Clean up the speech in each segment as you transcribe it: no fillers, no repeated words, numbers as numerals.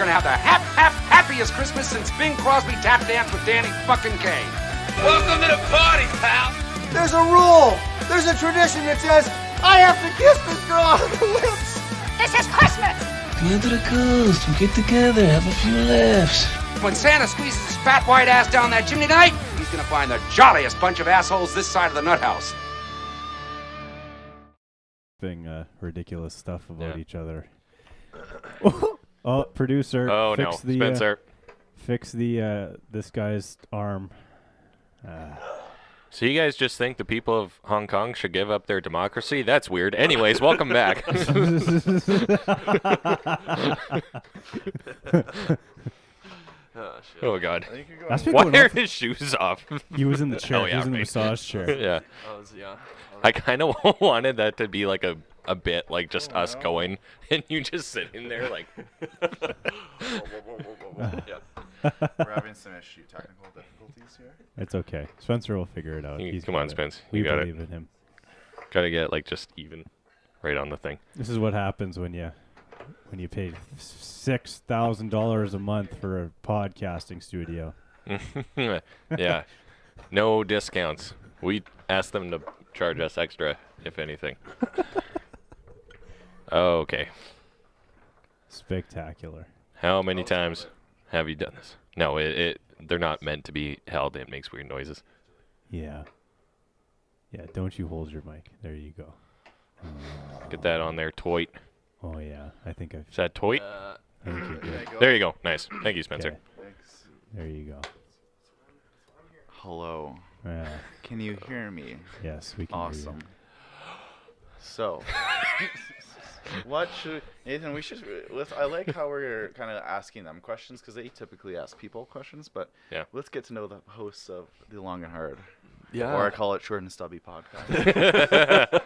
gonna have the happiest Christmas since Bing Crosby tap danced with Danny fucking Kaye. Welcome to the party, pal. There's a rule. There's a tradition that says I have to kiss this girl on the lips. This is Christmas. Come to the coast. We'll get together, have a few laughs. When Santa squeezes his fat white ass down that chimney tonight, he's gonna find the jolliest bunch of assholes this side of the nut house. Ridiculous stuff about each other. Oh, producer. Oh fix no, Spencer. Fix the this guy's arm. So you guys just think the people of Hong Kong should give up their democracy? That's weird. Anyways, welcome back. Oh God. Why are his shoes off? He was in the chair. Oh, yeah, he was in the massage chair. Yeah. I kind of wanted that to be like a bit, like just us going, and you just sitting there like. We're having some technical difficulties here. It's okay. Spencer will figure it out. Come on, Spence. We You got believe it. in him. Gotta get like just even, right on the thing. This is what happens when you pay $6,000 a month for a podcasting studio. Yeah. No discounts. We asked them to charge us extra, if anything. Okay. Spectacular. How many times have you done this? No, they're not meant to be held. It makes weird noises. Yeah. Yeah, don't you hold your mic. There you go. Get that on there, toit. Oh, yeah. I think I've... Is that toit? I think you're good. There you go. Nice. Thank you, Spencer. Okay. Thanks. There you go. Hello. Yeah. Can you hear me? Yes, we can hear Awesome. you. So, what should Nathan? We should. I like how we're kind of asking them questions because they typically ask people questions. But yeah, let's get to know the hosts of the Long and Hard. Yeah. Or I call it Short and Stubby podcast.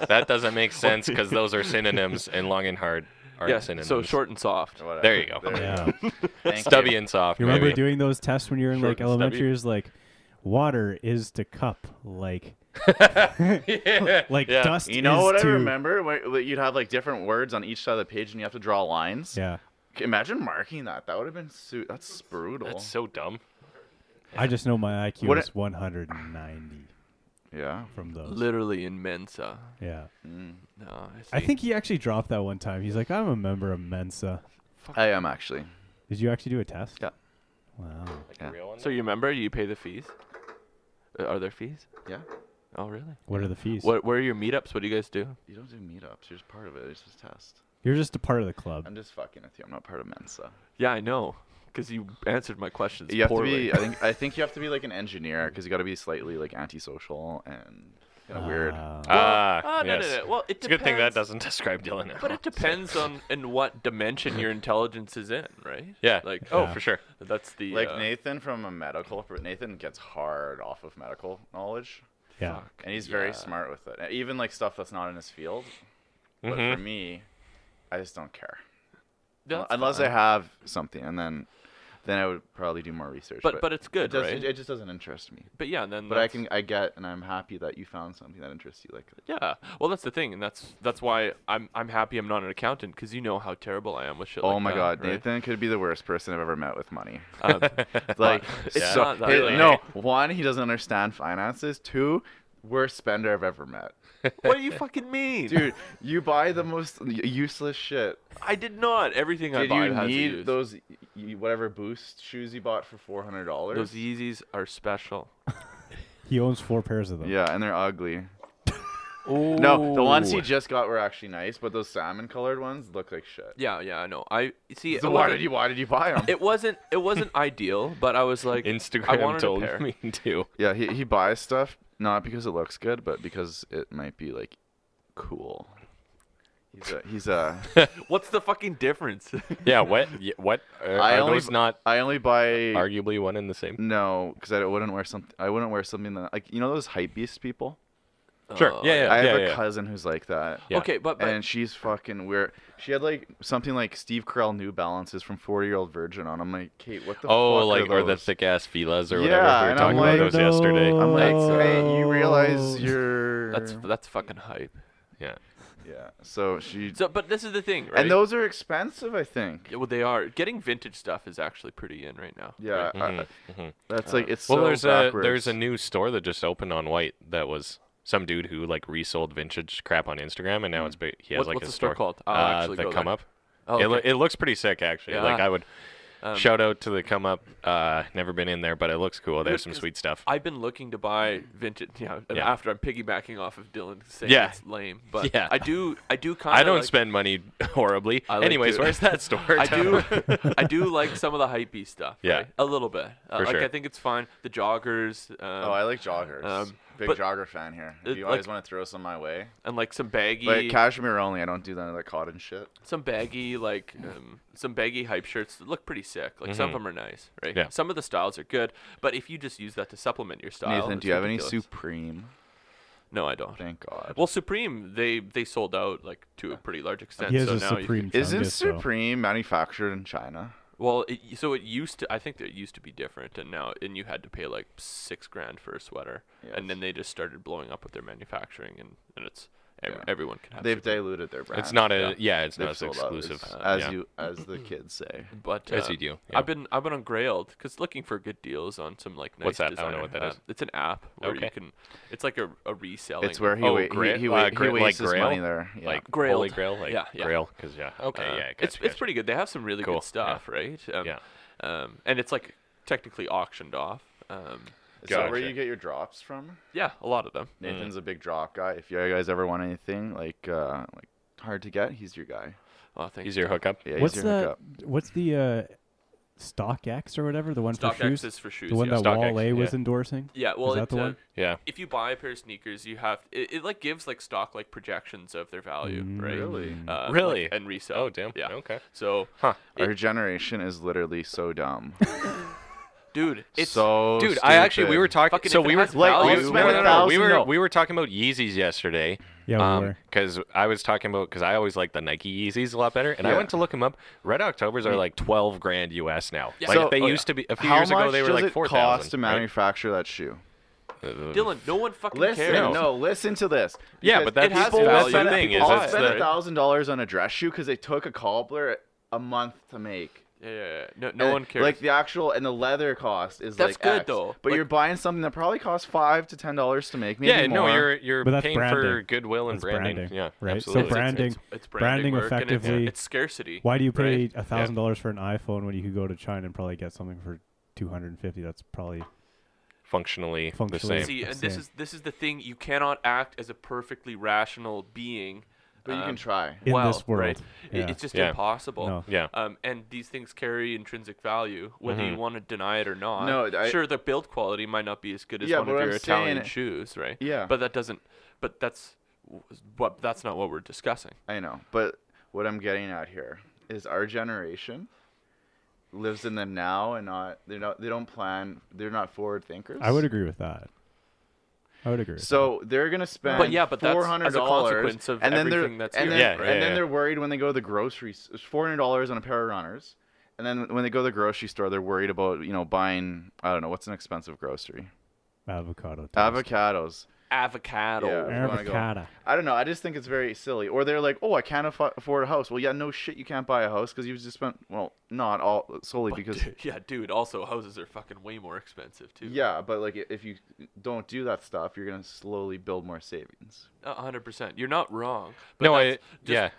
That doesn't make sense because those are synonyms, and long and hard are synonyms. So short and soft. Whatever. There you go. Yeah. Stubby and soft. You remember maybe. doing those tests when you were in Short like and elementary? stubby. Is like water is to cup, like like Yeah. dust. You know is what I to... remember? Where you'd have like different words on each side of the page, and you have to draw lines. Yeah. Imagine marking that. That would have been that's brutal. That's so dumb. I just know my IQ What is 190 yeah. from those. Literally in Mensa. Yeah. Mm. No, I think he actually dropped that one time. He's like, I'm a member of Mensa. I am actually. Did you actually do a test? Yeah. Wow. Like a real one? So you remember you pay the fees? Are there fees? Yeah. Oh, really? What are the fees? Where are your meetups? What do you guys do? You don't do meetups. You're just part of it. It's just a test. You're just a part of the club. I'm just fucking with you. I'm not part of Mensa. Yeah, I know. Because you answered my questions You have poorly. to be. I think you have to be like an engineer because you got to be slightly like antisocial and kind of weird. no, yes. no. Well, it It's a good thing that depends. doesn't describe Dylan now. But it depends on in what dimension your intelligence is in, right? Yeah. Like, Oh, Yeah. for sure. that's the Like Nathan from a medical. Nathan gets hard off of medical knowledge, Yeah. and he's very smart with it. Even like stuff that's not in his field. But Mhm. for me, I just don't care. That's Unless fine. I have something, and then I would probably do more research. But it's good, right? It just doesn't interest me. But yeah, then But I get, and I'm happy that you found something that interests you like that. Yeah, well, that's the thing, and that's why I'm happy I'm not an accountant because you know how terrible I am with shit. Oh like my that, God, right? Nathan could be the worst person I've ever met with money. Like, It's it's so, not that way. no, one, he doesn't understand finances. Two, worst spender I've ever met. What do you fucking mean, Dude, you buy the most useless shit. I did not. Everything I Did buy you has a need use. those whatever Boost shoes you bought for $400? Those Yeezys are special. He owns 4 pairs of them. Yeah, and they're ugly. Oh No, the ones he just got were actually nice, but those salmon colored ones look like shit. Yeah, I know. I see. So it why wasn't- did you buy them? It wasn't ideal, but I was like, I Instagram wanted told a pair. me too. Yeah, he buys stuff not because it looks good, but because it might be like cool. He's a What's the fucking difference? Yeah. What? I Are only those not I only buy arguably one and the same? no, because I wouldn't wear something that like those hype beast people. Sure. Yeah. I have yeah, a yeah. cousin who's like that. Yeah. Okay, but And she's fucking weird. She had like something like Steve Carell New Balances from 40-Year-Old Virgin on. I'm like, Kate, what the Oh, fuck like are or the those? thick ass filas or Yeah, whatever. We were and talking I'm about like, those yesterday. I'm like, Oh. hey, you realize you're that's fucking hype. Yeah. Yeah. So she. So, but this is the thing, right? And those are expensive, I think. Yeah, well, they are. Getting vintage stuff is actually pretty in right now. Yeah. right? That's like it's Well, so there's backwards. a new store that just opened on White that was some dude who like resold vintage crap on Instagram, and now it's big. He has like What's a the store called? I'll actually the go Come there. Up. Oh, It okay. it looks pretty sick actually. Yeah. Like I would shout out to the Come Up. Never been in there, but it looks cool. There's some Because sweet stuff. I've been looking to buy vintage. Yeah. Yeah. After I'm piggybacking off of Dylan saying Yeah. it's lame, but Yeah. I do kind of. I don't spend money horribly. I like Anyways, to- where's that store? I do like some of the hypey stuff. Yeah. Right? A little bit. For like sure. I think it's fine. The joggers. Oh, I like joggers. Big but- jogger fan here. it- If you like- always want to throw some my way. And like some baggy. But cashmere only. I don't do that like cotton shit. Some baggy some baggy hype shirts that look pretty sick. Like some of them are nice, right? Yeah. Some of the styles are good, but if you just use that to supplement your style, Nathan, it's do you have ridiculous. any Supreme? No, I don't. Thank God. Well, Supreme they sold out like to a pretty large extent. He has so a now Supreme Isn't fungus, though. Supreme manufactured in China? Well, it used to. I think that it used to be different, and you had to pay like $6,000 for a sweater, Yes. and then they just started blowing up with their manufacturing, and it's Yeah. everyone can have. They've Supreme. diluted their brand. It's not a it's They've not as sold out, exclusive. as the kids say. But As you do, yeah. I've been on Grailed because looking for good deals on some like nice. What's that? I don't Designer. know what that is. It's an app where Okay. you can. It's like a reselling. It's where he Oh, wa- Gra- he like wastes his Grail? money there. Yeah. Like Grailed. Holy Grail, like Yeah, yeah. Grail, because okay, yeah, it's pretty good. They have some really Cool, good stuff, right? Yeah. And it's like technically auctioned off. Is that where Gotcha. you get your drops from? Yeah, a lot of them. Nathan's a big drop guy. If you guys ever want anything like hard to get, he's your guy. Oh, thank He's you. your hookup. Yeah, What's he's your hookup. the StockX or whatever, the one for shoes? StockX is for shoes. The one yeah. that StockX, Wale was yeah. endorsing? Yeah, well, Is that the one? Yeah. if you buy a pair of sneakers, you have it like gives like stock like projections of their value, right? Really? Really? and resell. Oh, damn. Yeah. Okay. So, Our generation is literally so dumb. dude, it's so Dude, stupid. we were talking. Fucking So if it we were has value, spent no, no, no, $1,000 we were talking about Yeezys yesterday. Yeah, we were. Because I was talking about because I always like the Nike Yeezys a lot better, and I Yeah. went to look them up. Red Octobers are like $12,000 US now. Yeah. Like So- they oh, used to be a few How years ago. much They were does like it 4,000. cost to right? manufacture that shoe? Dylan. No one fucking Listen, cares. no, listen to this. Yeah, Because but that's, has people that's value. the spend- thing. Is I'll it's spend the, $1,000 on a dress shoe because they took a cobbler a month to make. Yeah. No And, one cares. Like the actual and the leather cost is That's like good, X. though. But Like- you're buying something that probably costs $5 to $10 to make. Maybe yeah, no, more. you're But that's paying for branding. goodwill and That's branding. branding, Yeah, right? absolutely. So branding, it's branding work, and effectively. it's scarcity. Why do you pay right? $1,000 for an iPhone when you could go to China and probably get something for $250? That's probably Functionally the Functionally. same. See, and Same. this is the thing. You cannot act as a perfectly rational being. But you can try. in well, this world. right? Yeah. It's just Yeah. impossible. No. Yeah. And these things carry intrinsic value, whether you want to deny it or not. No, sure, the build quality might not be as good as Yeah, one but of what your I'm Italian saying- shoes, right? Yeah. But that doesn't. But that's that's not what we're discussing. I know, but what I'm getting at here is our generation lives in the now and they don't plan. They're not forward thinkers. I would agree with that. I would agree with So they're gonna spend But yeah, but that's $400, as a consequence of and then everything that's and here, then, right? and then Yeah. they're worried when they go to the groceries. It's $400 on a pair of runners, and then when they go to the grocery store, they're worried about buying what's an expensive grocery? that. Avocado toast. Avocados. Avocado. Yeah. if you wanna go. Avocado. I don't know. I just think it's very silly. Or they're like, oh, I can't afford a house. Well, yeah, no shit, you can't buy a house because you've just spent, well, not all solely because. Dude. Also, houses are fucking way more expensive too. Yeah, but like if you don't do that stuff, you're gonna slowly build more savings. 100%. You're not wrong. But No, that's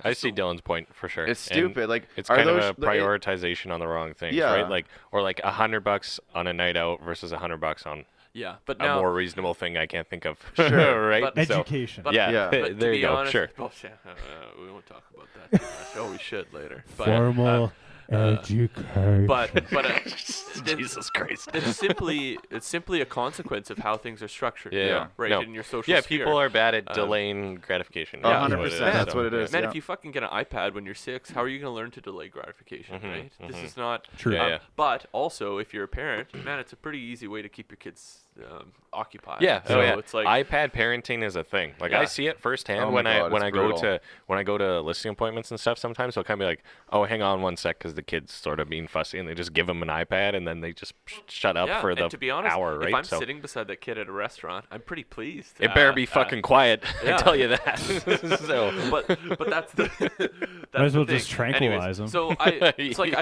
I just see the- Dylan's point for sure. It's And stupid. Like it's are kind those, of a prioritization on the wrong things, Yeah. right? Like $100 on a night out versus $100 on Yeah, but a now. more reasonable thing I can't think of. Sure, right? but- So, Education. But- yeah, Yeah. But to there be you go. honest, Sure. bullshit. We won't talk about that too much. Oh, we should later. But, Formal education. but Jesus Christ. it's simply a consequence of how things are structured. Yeah. Right No. in your social. Yeah, sphere. people are bad at delaying gratification. Yeah, 100%, that's what it is. Man, yeah. if you fucking get an iPad when you're 6, how are you going to learn to delay gratification, right? This is not. True. Yeah, yeah. But also, if you're a parent, man, it's a pretty easy way to keep your kids occupied. Yeah, So it's it's like iPad parenting is a thing. Like I Yeah. see it firsthand Oh when my I God, when it's I go brutal. to listing appointments and stuff. Sometimes they'll kind of be like, "Oh, hang on one sec," because the kid's sort of being fussy, and they just give them an iPad, and then they just shut up yeah, for the and to be honest, hour, right? if I'm so sitting beside that kid at a restaurant, I'm pretty pleased. it better be fucking quiet. yeah. I tell you that. So but that's the that's Might as well the thing. just tranquilize Anyways, 'em. So it's like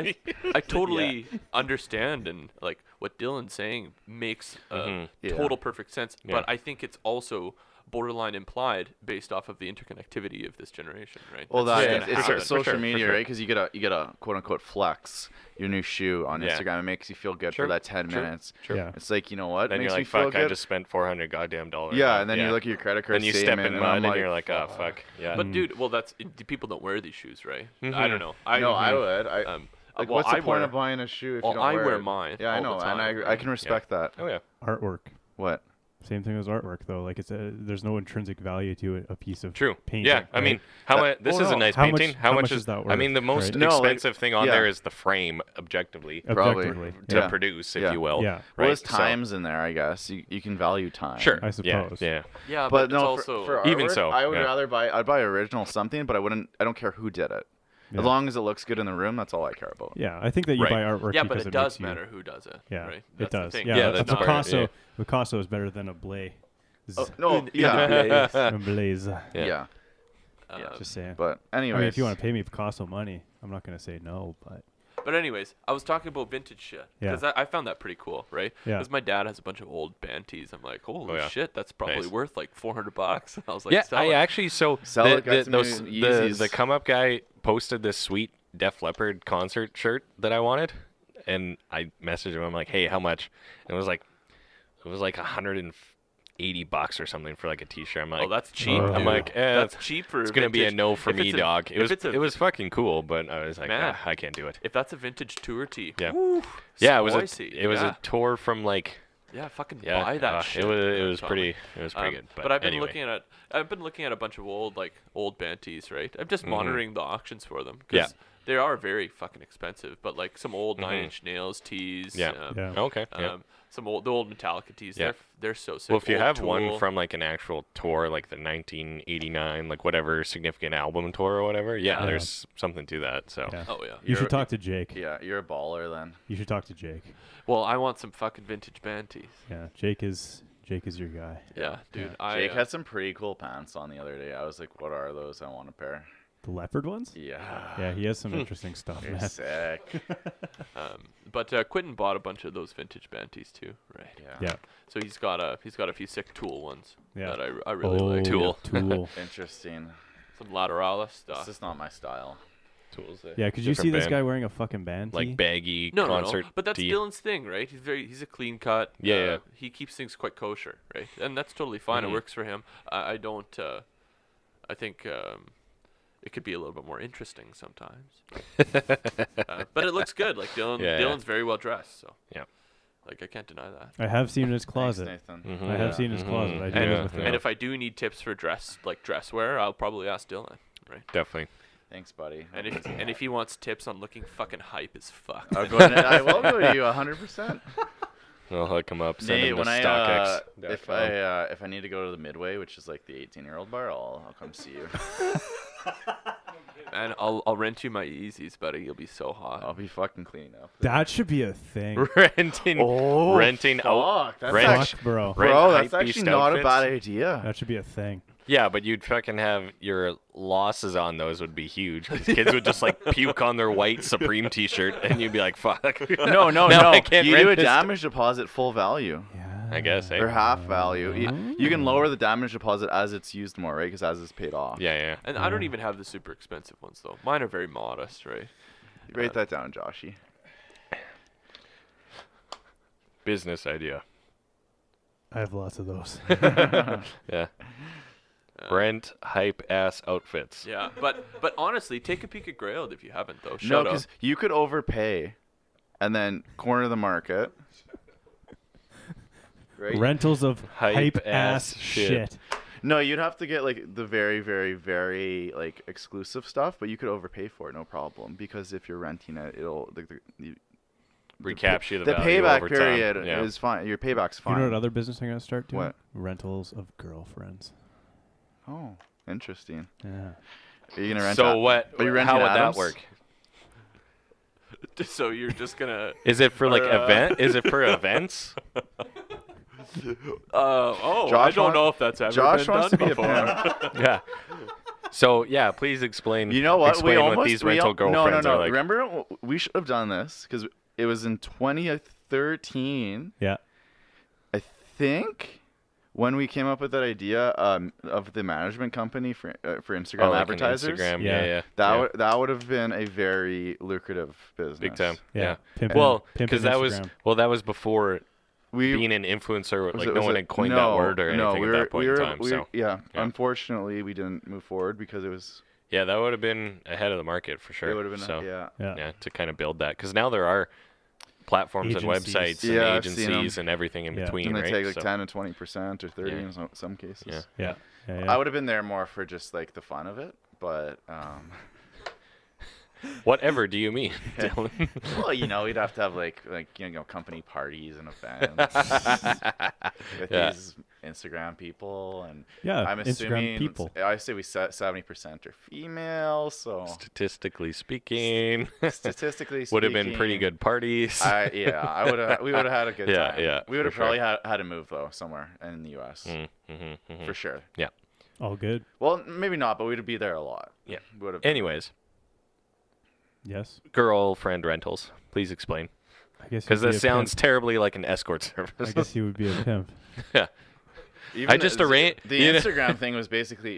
I totally understand, and like what Dylan's saying makes Yeah. total perfect sense. Yeah. But I think it's also borderline implied based off of the interconnectivity of this generation, right? Well, That's that just it's gonna happen. social for media, sure. right? Because you get a quote unquote flex your new shoe on Yeah. Instagram. It makes you feel good Sure. for that 10 Sure. minutes. Sure. Yeah. It's like, you know what? then makes you're me like, feel "Fuck, good. I just spent $400 goddamn dollars." Yeah, and then you look at your credit card then you statement, step in and mud, I'm and like, you're like, "Oh fuck." Yeah. But dude, well, people don't wear these shoes, right? I Mhm. don't know. no, I would. Like, well, what's the I point wear- of buying a shoe if well, you don't I wear wear it? mine Yeah, I all the know, and time, I can respect that. oh yeah. Artwork. What? Same thing as artwork, though. Like there's no intrinsic value to a piece of True. painting. Yeah, I mean, this oh, is a no. nice How much- painting. how much is that I mean, the worth, most right? No, like, expensive thing on yeah. there is the frame, objectively, Probably. objectively. to Yeah. produce, if Yeah. you will. Yeah. Right. Well, there's So- times in there, I guess. You can value time. Sure. I Yeah. suppose. Yeah. Yeah, But it's no, also for Even artwork, so, I would yeah. rather I'd buy original something, but I don't care who did it. Yeah. As long as it looks good in the room, that's all I care about. Yeah, I think that you Right. buy artwork yeah, because but it makes does you- matter who does it. Yeah, right? it That's the does. thing. Yeah, Yeah, a that's not- Picasso. yeah. Picasso is better than a Blay. Oh, no, yeah. A Blaze. Yeah. Just saying. But I anyways. mean, if you want to pay me Picasso money, I'm not gonna say no. But anyways, I was talking about vintage shit Yeah. because I found that pretty cool, right? Yeah. Because my dad has a bunch of old band tees. I'm like, holy Oh, yeah. shit, that's probably Nice. worth like $400. I was like, Yeah, sell I it. actually Sell it, got some new Yeezys. the come up guy posted this sweet Def Leppard concert shirt that I wanted, and I messaged him. I'm like, "Hey, how much?" And it was like $180 or something for like a T-shirt. I'm like, Oh, that's cheap. I'm dude. like, that's cheap for. it's gonna be a vintage. no for If me, it's a- dog. if it's a- It was fucking cool, but I was like, Man. I can't do it. If that's a vintage tour tee, Yeah. woo, Yeah, it was spicy. a yeah. a tour from like fucking yeah, buy that shit. it was probably. pretty good. But I've been anyway. looking at a bunch of old band tees, right? I'm just monitoring the auctions for them Yeah. because they are very fucking expensive. But like some old Nine Inch Nails tees, Yeah. Yeah. Okay. Yeah. some old Metallica tees. Yeah. They're so sick. Well, if you Old have one Tool. from like an actual tour, like the 1989, like whatever significant album tour or whatever, yeah, Yeah. there's something to that. So yeah. Oh yeah. You should talk to Jake. Yeah, you're a baller then. You should talk to Jake. Well, I want some fucking vintage band tees. Yeah, Jake is your guy. Yeah, dude. Jake had some pretty cool pants on the other day. I was like, what are those? I want a pair. The leopard ones? Yeah. Yeah, he has some interesting stuff, You're man. sick. But Quentin bought a bunch of those vintage band tees too, right? Yeah. So he's got a few sick Tool ones Yeah. that I really like. Tool. Tool. Interesting. Some Lateralis This stuff. is not my style. Tools. Yeah, could you see Different this band. guy wearing a fucking band tee? Like baggy No, concert no. But that's tee. Dylan's thing, right? He's a clean cut. Yeah, yeah. He keeps things quite kosher, right? And that's totally fine. It works for him. I don't. I think it could be a little bit more interesting sometimes. But it looks good. Like Yeah, Dylan's very well dressed, so Yeah. like I can't deny that. I have seen his Thanks, closet. Nathan. Mhm. I have seen his closet. I do Yeah, live with yeah. him. And if I do need tips for dress wear, I'll probably ask Dylan, right? Definitely. Thanks, buddy. And if he wants tips on looking fucking hype as fuck, I will go to you 100%. I'll hook him up. Send Nate, him to when StockX. if I need to go to the Midway, which is like the 18-year-old bar, I'll come see you. and I'll rent you my Yeezys, buddy. You'll be so hot. I'll be fucking cleaning up. That should be a thing. renting out. That's rent- actually, Fuck, bro. Rent bro, that's hypebeast actually not a outfits. bad idea. That should be a thing. Yeah, but you'd fucking have your losses on those would be huge. 'Cause kids would just like puke on their white Supreme T-shirt, and you'd be like, "Fuck." No, Now I can't You rent do a this damage deposit full value. Yeah. I guess. Or Eh? half value. You can lower the damage deposit as it's used more, right? Because as it's paid off. Yeah, yeah. And I don't even have the super expensive ones though. Mine are very modest, right? Write that down, Joshy. Business idea. I have lots of those. Yeah. Rent hype ass outfits. Yeah, but honestly, take a peek at Grailed if you haven't though. No, Shut up. because you could overpay and then corner the market. Right? Rentals of Hype hype ass ass shit. shit. No, you'd have to get like the very, very, very like exclusive stuff, but you could overpay for it, no problem. Because if you're renting it, it'll recaps you the The value payback over time. period Yeah. is fine. Your payback's fine. You know what other business I'm gonna start doing? What? Rentals of girlfriends. Oh, interesting. Yeah. Are you gonna rent? So what? Are you renting How would Adams? that work? So you're just gonna. Is it for like event? Is it for events? I Josh don't want- know if that's ever Josh been wants done to be a before. pimp. Yeah. So yeah, please explain. You know what? Explain we what almost these we rental al- girlfriends no. are like. Remember, we should have done this because it was in 2013. Yeah. I think when we came up with that idea of the management company for Instagram Oh, like an advertisers. Instagram. Yeah. Yeah. That would have been a very lucrative business. Big time. Yeah. Yeah. Pimpin'- Well, pimpin' because that was Instagram. that was before We being an influencer. was Like it- no was one it- had coined no, that word or no, anything we at were, that point we were, in time. we- So yeah, Yeah. unfortunately, we didn't move forward because it was. yeah, that would have been ahead of the market for sure. It would have been. So, Yeah. Yeah. to kind of build that, because now there are platforms Agencies. and websites Yeah, and I've seen 'em. agencies and everything in Yeah. between, And they right? take like So- 10 and 20% or 30 Yeah. in some cases. Yeah. Yeah. Yeah. I would have been there more for just like the fun of it, but Whatever do you mean, Dylan? well, we'd have to have like company parties and events with Yeah. these Instagram people, and Yeah, I'm Instagram assuming people. I say we set 70% are female, so Statistically speaking, statistically would have been pretty speaking, good parties. we would have had a good Yeah, time. yeah, We would have for sure. probably had to move though somewhere in the U.S. For sure. Yeah. All good. Well, maybe not, but we'd be there a lot. Yeah. We would have. Anyways, Yes. girlfriend rentals. Please explain, I guess. because you'd be this a sounds pimp. terribly like an escort service. I guess he would be a pimp. Yeah. Even I just arranged. the Instagram thing was basically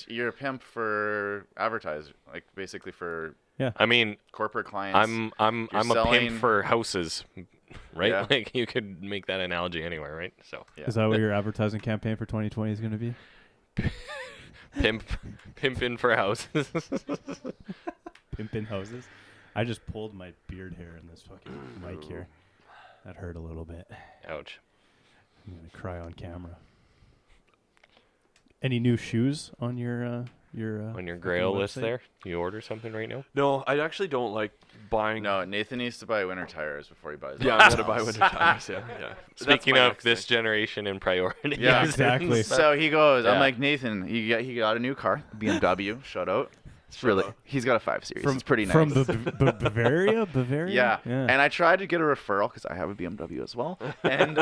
you're a pimp for advertiser, like basically for I mean, corporate clients. I'm You're a selling- pimp for houses, right? Yeah. Like you could make that analogy anywhere, right? So Yeah. Is that what your advertising campaign for 2020 is going to be? pimping for houses. Pimpin' houses. I just pulled my beard hair in this fucking mic here. That hurt a little bit. Ouch. I'm gonna cry on camera. Any new shoes on your On your fucking Grail list website? there, you order something right now? No, I actually don't like buying. No, Nathan needs to buy winter tires before he buys. Yeah, I'm gonna buy winter tires. Yeah. That's Speaking my of next this thing. generation and priorities. Yeah, exactly. So he goes. I'm Yeah. like, Nathan, he got a new car, BMW. Shout out. It's really. He's got a 5 Series. It's pretty nice. From Bavaria? Bavaria? Yeah. Yeah. And I tried to get a referral because I have a BMW as well. And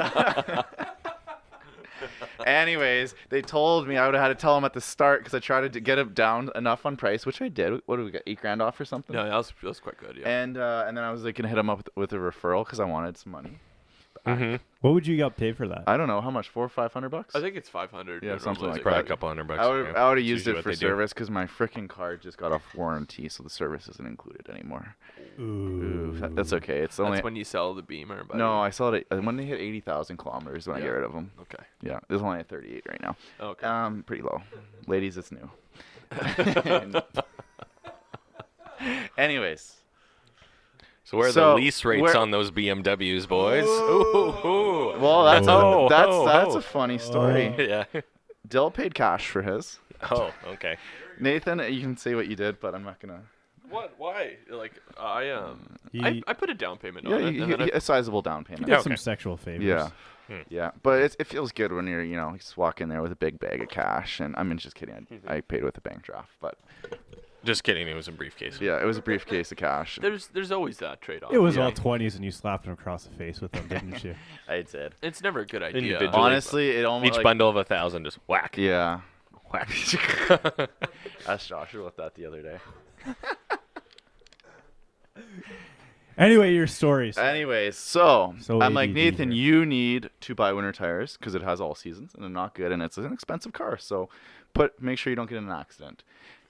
anyways, they told me I would have had to tell them at the start because I tried to get it down enough on price, which I did. What did we get? $8,000 off or something? No, that was quite good. Yeah. And then I was like gonna hit him up with a referral because I wanted some money. What would you got paid for that? I don't know how much, $400 or $500. I think it's 500. Yeah, but something normally like it's Probably a that. couple $100. I would yeah. have It's used usually it what for they do. service because my freaking car just got off warranty, so the service isn't included anymore. Ooh, that's okay. It's only That's when you sell the Beamer. Buddy. no. I saw it when they hit 80,000 kilometers when I get Yeah. rid of them. Okay. Yeah, it's only at 38 right now. Okay. Pretty low. Ladies, it's new. Anyways, So where are So, the lease rates where- on those BMWs, boys? Ooh. well, that's Oh, that's oh, that's oh. a funny story. Yeah. Dill paid cash for his. Oh, okay. Nathan, you can say what you did, but I'm not gonna. What? Why? Like I He- I put a down payment Yeah, on it, and then I a sizable down payment. He did okay. some sexual favors. Yeah. Yeah, but it feels good when you're, you just walk in there with a big bag of cash. And I mean, just kidding. I paid with a bank draft, but Just kidding. It was a briefcase. yeah, it was a briefcase of cash. there's always that trade-off. It was Yeah. all 20s and you slapped him across the face with them, didn't you? I did. It's never a good idea. Individually. Honestly, it almost Each like, bundle of 1,000, just whack. Yeah. Whack. Asked Joshua about that the other day. Anyway, your stories. Anyways, so I'm like, ADD Nathan, here. you need to buy winter tires because it has all seasons and they're not good and it's an expensive car. So make sure you don't get in an accident.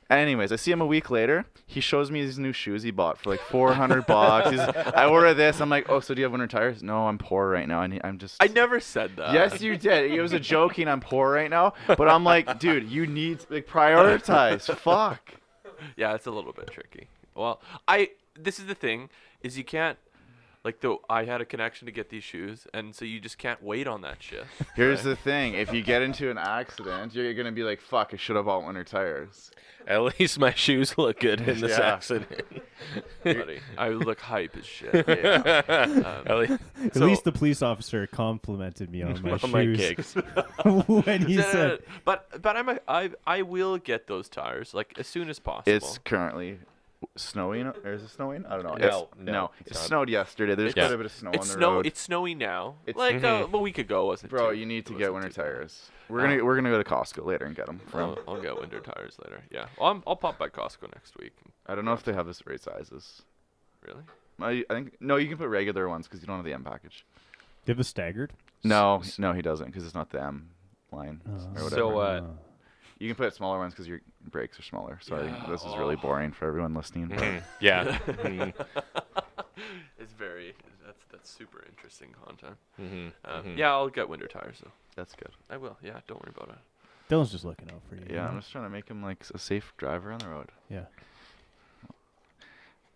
Anyways, I see him a week later. He shows me these new shoes he bought for like $400. I order this. I'm like, oh, so do you have winter tires? No, I'm poor right now. I'm just. I never said that. Yes, you did. It was a joking. I'm poor right now. But I'm like, dude, you need to prioritize. Fuck. Yeah, it's a little bit tricky. Well, this is the thing, is you can't, Like, I had a connection to get these shoes, and so you just can't wait on that shit. Here's the thing: if you get into an accident, you're gonna be like, "Fuck! I should have bought winter tires." At least my shoes look good in this Yeah. accident. Buddy, I look hype as shit. At least- At least the police officer complimented me on my on shoes my kicks. when he said, But I will get those tires like as soon as possible. It's currently snowing, or is it snowing? I don't know. No, It it's not. snowed yesterday. There's Yeah. quite a bit of snow on the road. It's snowy now. It's- like a week ago wasn't. Bro, too- you need to it get wasn't winter too bad. tires. We're gonna go to Costco later and get them. I'll get winter tires later. Yeah, I'll pop by Costco next week. I don't know if they have the right sizes. Really? I think no. You can put regular ones because you don't have the M package. "Do you have a staggered?" No, he doesn't because it's not the M line or whatever. So, you can put smaller ones because your brakes are smaller. Sorry, this is really boring for everyone listening. but- yeah. Mhm. It's very that's super interesting content. Mhm. Yeah, I'll get winter tires though. That's good. I will. Yeah, don't worry about it. Dylan's just looking out for you. Yeah, I'm just trying to make him like a safe driver on the road. Yeah.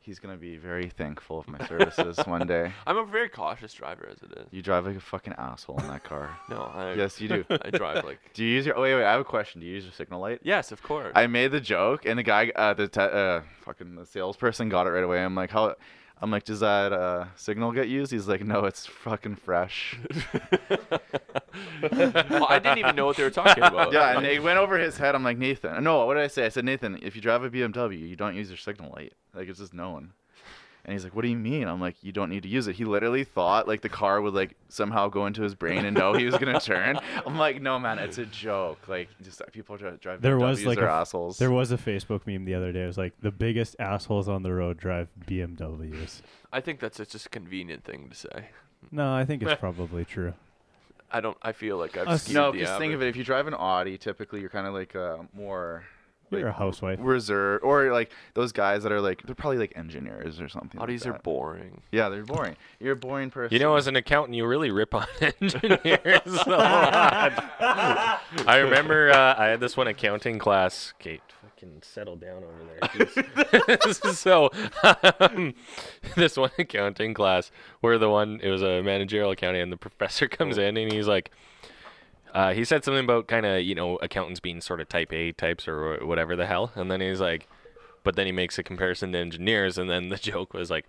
He's gonna be very thankful of my services one day. I'm a very cautious driver as it is. You drive like a fucking asshole in that car. No, I Yes, you do. I drive like. Do you use your? Oh, wait. I have a question. Do you use your signal light? Yes, of course. I made the joke, and the guy, the salesperson got it right away. I'm like, how? I'm like, does that signal get used? He's like, no, it's fucking fresh. Well, I didn't even know what they were talking about. Yeah, and it went over his head. I'm like, Nathan. No, what did I say? I said, Nathan, if you drive a BMW, you don't use your signal light. Like, it's just known. And he's like, what do you mean? I'm like, you don't need to use it. He literally thought like the car would like somehow go into his brain and know he was gonna turn. I'm like, no, man, it's a joke. Like, just people drive There BMWs, was like they're assholes. There was a Facebook meme the other day. It was like the biggest assholes on the road drive BMWs. I think that's just a convenient thing to say. No, I think it's probably true. I feel like I've Us- skewed No, the because think of it. average. If you drive an Audi, typically you're kind of like more You're a housewife. reserved, or like those guys that are like they're probably like engineers or something. Audis like are that. boring. Yeah, they're boring. You're a boring person. You know, as an accountant, you really rip on engineers a lot. I remember I had this one accounting class. Okay, fucking settle down over there. Jeez. So, this one accounting class where it was a managerial accounting, and the professor comes in and he's like, he said something about kind of, accountants being sort of type A types or whatever the hell. And then he's like, but then he makes a comparison to engineers. And then the joke was like,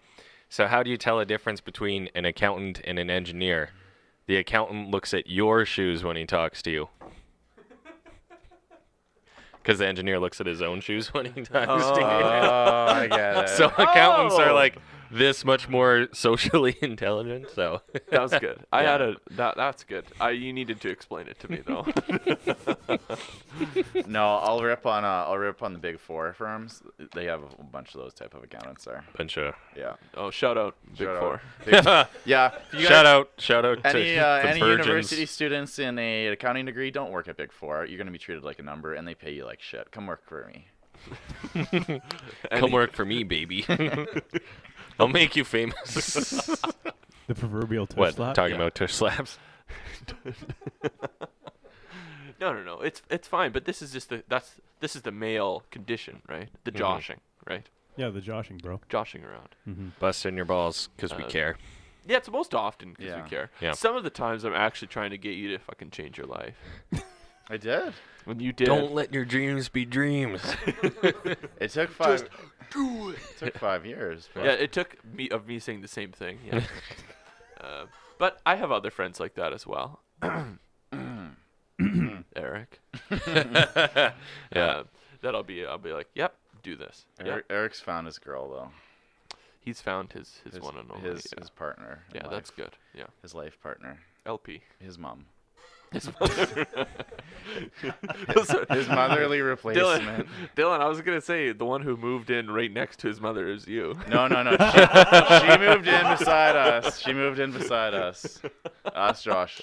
so how do you tell a difference between an accountant and an engineer? The accountant looks at your shoes when he talks to you. Because the engineer looks at his own shoes when he talks to you. Oh, I get it. So accountants are like this much more socially intelligent. So That was good. I Yeah. had that's good. You needed to explain it to me though. No, I'll rip on the big four firms. They have a bunch of those type of accountants there. bunch of Yeah. Oh, shout out Big Shout Four. out. Big- yeah. If you shout guys- out to Any the any virgins. university students in a accounting degree, don't work at Big Four. You're gonna be treated like a number, and they pay you like shit. Come work for me. Come work for me, baby. I'll make you famous. The proverbial tush What? slap. Talking about tush slaps? No. It's fine, but this is just this is the male condition, right? The joshing, right? Yeah, the joshing, bro. Joshing around. Busting your balls because we care. Yeah, it's most often because Yeah. we care. Yeah. Some of the times I'm actually trying to get you to fucking change your life. I did. When you did. Don't let your dreams be dreams. It took 5. It took 5 years. But Yeah, it took me saying the same thing. Yeah. But I have other friends like that as well. Eric. Yeah. I'll be like, yep, do this. Yep. Eric's found his girl though. He's found his one and only. His yeah. partner. in Yeah, that's life. good. Yeah. His life partner. LP. His mom. His His motherly replacement. Dylan, I was gonna say the one who moved in right next to his mother is you. No. She moved in beside us. Us, Josh.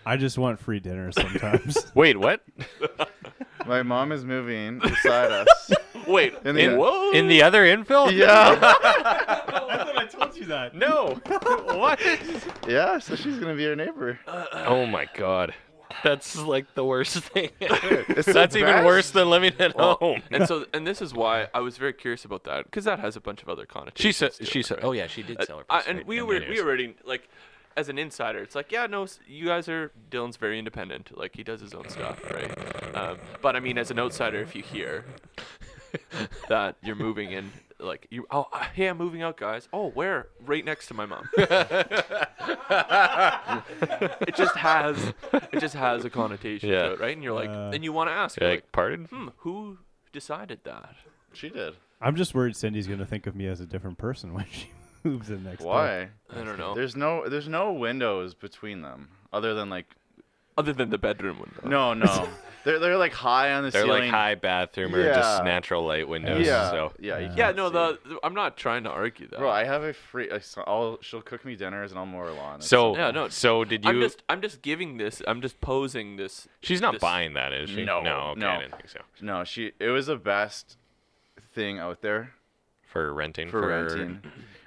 I just want free dinner sometimes. Wait, what? My mom is moving beside us. Wait, In the- In the other infill? Yeah. I thought I told you that. No. What? Yeah, so she's going to be our neighbor. Oh my God. That's like the worst thing ever. It's the That's even best. worse than living at home. And this is why I was very curious about that, because that has a bunch of other connotations. She said, right? oh yeah, she did sell her place. And we already like, as an insider, it's like, yeah, no, you guys are, Dylan's very independent. Like, he does his own stuff, right? But I mean, as an outsider, if you hear that you're moving in, like, hey, I'm moving out, guys. Oh, where? Right next to my mom. It just has a connotation to it, right? And you're like, and you want to ask, You're like, pardon? who decided that? She did. I'm just worried Cindy's gonna think of me as a different person when she moves in next door. Why? I don't know. There's no windows between them other than like. Other than the bedroom window. No. they're like high on the They're ceiling. like high bathroom or Yeah. just natural light windows. Yeah. So Yeah. You Yeah, can't no, see. I'm not trying to argue that. Bro, I have a free. She'll cook me dinners and I'll mow her lawn. So Yeah, no. So did you? I'm just giving this. I'm just posing this. She's not this- buying that, is she? No, Okay, no. I didn't think so. No, it was the best thing out there For renting. for renting.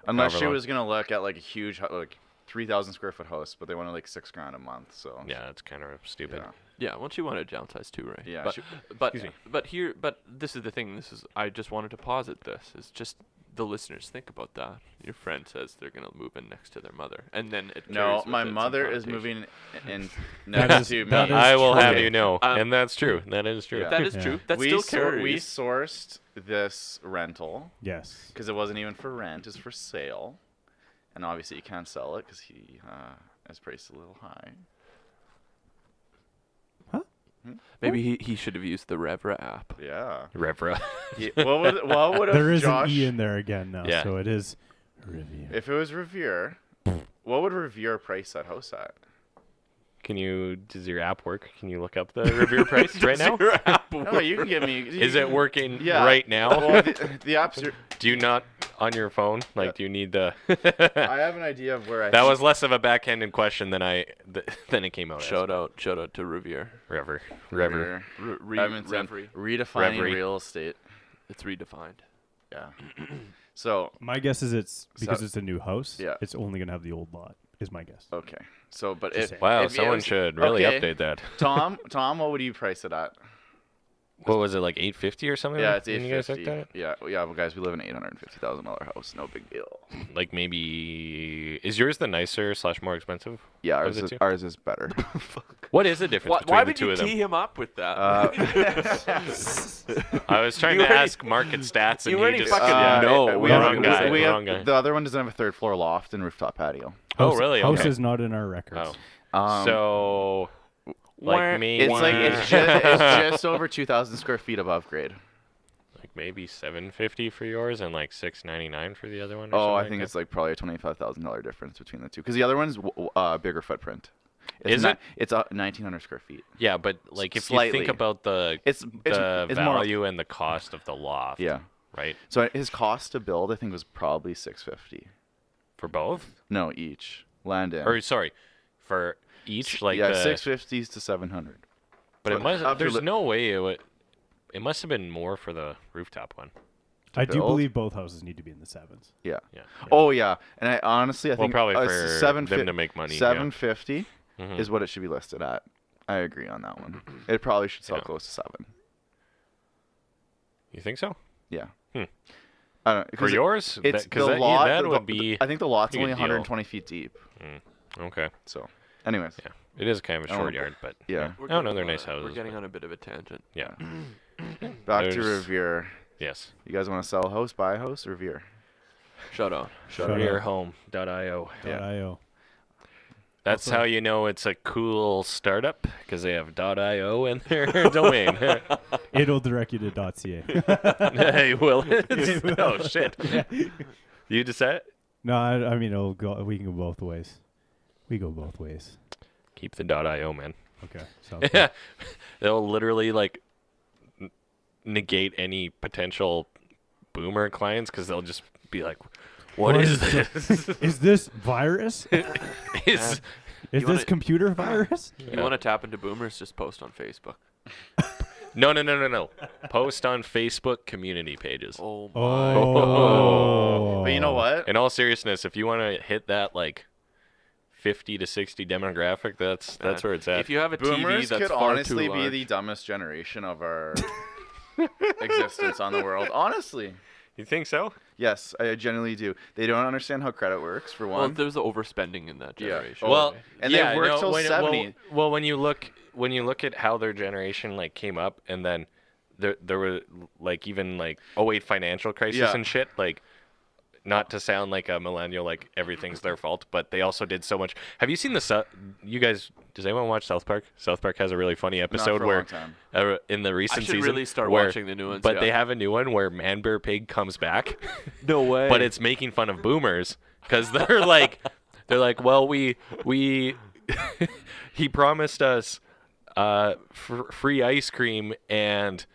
Unless she long. was gonna look at like a huge like 3,000 square foot house, but they wanted like $6,000 a month. So Yeah, that's kind of stupid. Yeah. Yeah, well, she wanted to downsize too, right? Yeah, But she- but this is the thing. I just wanted to posit this. Is just the listeners think about that. Your friend says they're gonna move in next to their mother, and then it. No, carries with my it some mother is connotation. moving in That next is- to me. that is I will have Okay. you know, Um, and that's true. That is true. Yeah. That is Yeah. true. That we still sor- we carries. sourced this rental Yes. because it wasn't even for rent; it's for sale, and obviously you can't sell it because he is priced a little high. Maybe he should have used the Revra app. Yeah. Revra. What would have There is Josh? an E in there again now, Yeah. so it is Revere. If it was Revere, what would Revere price that house at? Does your app work? Can you look up the review price right now? No, you can give me. Is it working Yeah. right now? Well, the apps are. Do you not on your phone? Like, Yeah. do you need the? I have an idea of where I. That think- was less of a backhanded question than than it came out. Shout out to Revere. Rever. Revere. Edmonton, Reverie. redefining Reverie. real estate. It's redefined. Yeah. So My guess is it's because So- it's a new house. Yeah. It's only gonna have the old lot. Is my guess. okay. So, but Just if saying. Wow, if it someone was- should really okay, update that. Tom, what would you price it at? What was it, like $850 or something? Yeah, it's when you guys looked at $850. it? Yeah, well, guys, we live in an $850,000 house. No big deal. Like maybe is yours the nicer /, more expensive? Yeah, Of the two? ours is better. What is the difference Why, between why the would two you of them? tee him up with that? I was trying You to already- ask market stats, and you he already just fucking know. we Wrong have, guy, we have- wrong guy. The other one doesn't have a third floor loft and rooftop patio. Oh, House- really? House Okay. is not in our records. Oh. So, like me, It's just over 2,000 square feet above grade. like maybe $750 for yours and like $699 for the other one. Or Oh, I something think like it's like probably a $25,000 difference between the two because the other one's bigger footprint. It's Is it? It's 1,900 square feet. that. Yeah, but like if you Slightly. think about the It's the more- value and the cost of the loft, Yeah. right, So his cost to build, I think, was probably $650. for both, No, each land in. or sorry, for each, like yeah, the, 650s to 700. But it must. after There's li- no way it would. It must have been more for the rooftop one. I do build? believe both houses need to be in the sevens. Yeah. Yeah. Oh yeah, and I honestly, I Well, think probably for them 750 to make money, yeah. 750 Mhm. is what it should be listed at. I agree on that one. It probably should sell Yeah. close to 7. You think so? Yeah. Hmm. I don't know, For 'cause yours? it's Because the that, lot. that the- would be. I think the lot's pretty only good deal. 120 feet deep. Okay. So, anyways, Yeah. It is kind of a Oh, short yard, but yeah. Oh no, they're nice houses. We're getting but- on a bit of a tangent. Yeah. Back to There's- Revere. Yes. You guys want to sell a house, buy a house, Revere? Shut up. Shut up. Revierehome.io. Yeah. .io. That's Also- how you know it's a cool startup because they have .io in their domain. It'll direct you to .ca. Hey, will it? Oh shit! You decide. No, I mean it'll go. We can go both ways. We go both ways. Keep the .io, man. Okay. Sounds Yeah, they'll literally like negate any potential boomer clients because they'll just be like, "What is this? Is this virus? Is Is wanna- this computer virus? You want to tap into boomers? Just post on Facebook. no. Post on Facebook community pages. Oh my. Oh. But you know what? In all seriousness, if you want to hit that like 50 to 60 demographic, that's where it's at. If you have a Boomers TV that's could far honestly too be large. the dumbest generation of our existence on the world. Honestly. You think so? Yes, I genuinely do. They don't understand how credit works, for Well, one. there's the overspending in that Yeah. generation. Oh, Well, and yeah, they work no, till when, 70. Well, when you look at how their generation like came up, and then there were like even like '08 financial crisis Yeah. and shit. Like, not to sound like a millennial, like everything's their fault, but they also did so much. Have you seen you guys? Does anyone watch South Park? South Park has a really funny episode for a where long time. in the recent I should season really start where- watching the new ones. But yeah. they have a new one where Man Bear Pig comes back. no way. But it's making fun of boomers because they're like, well, we he promised us free ice cream and